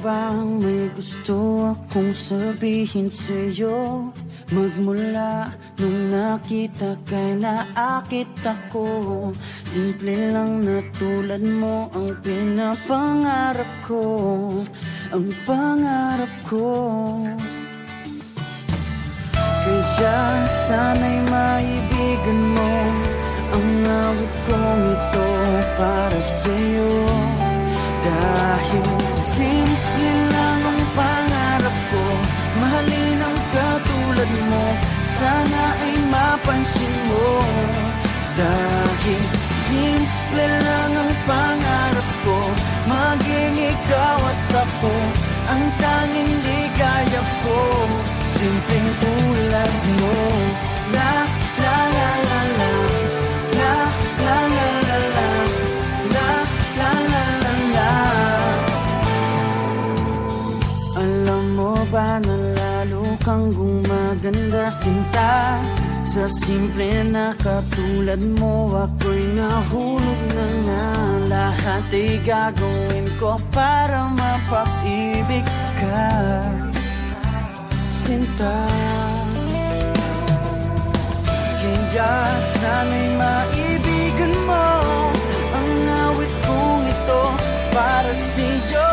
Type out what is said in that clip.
bang may gusto akong sabihin sa'yo? Magmula nung nakita kay naakit ako. Simple lang na tulad mo ang pinapangarap ko. Ang pangarap ko. Kaya sana'y maibigan mo ang awit kong ito para sa'yo. Dahil simple lang ang pangarap ko, mahalin ang katulad mo, sana ay mapansin mo. Dahil simple lang ang pangarap ko, maging ikaw at ako, ang tanging ligaya ko. Simpleng tulad mo. La la la la la, la la la la la, la la la la la. Alam mo ba na lalo kang gumaganda, sinta? Sa simple na katulad mo, ako'y nahulog na nga. Lahat ay gagawin ko para mapag-ibig ka, sinta. Kaya sana'y maibigan mo ang awit kong ito para sa'yo.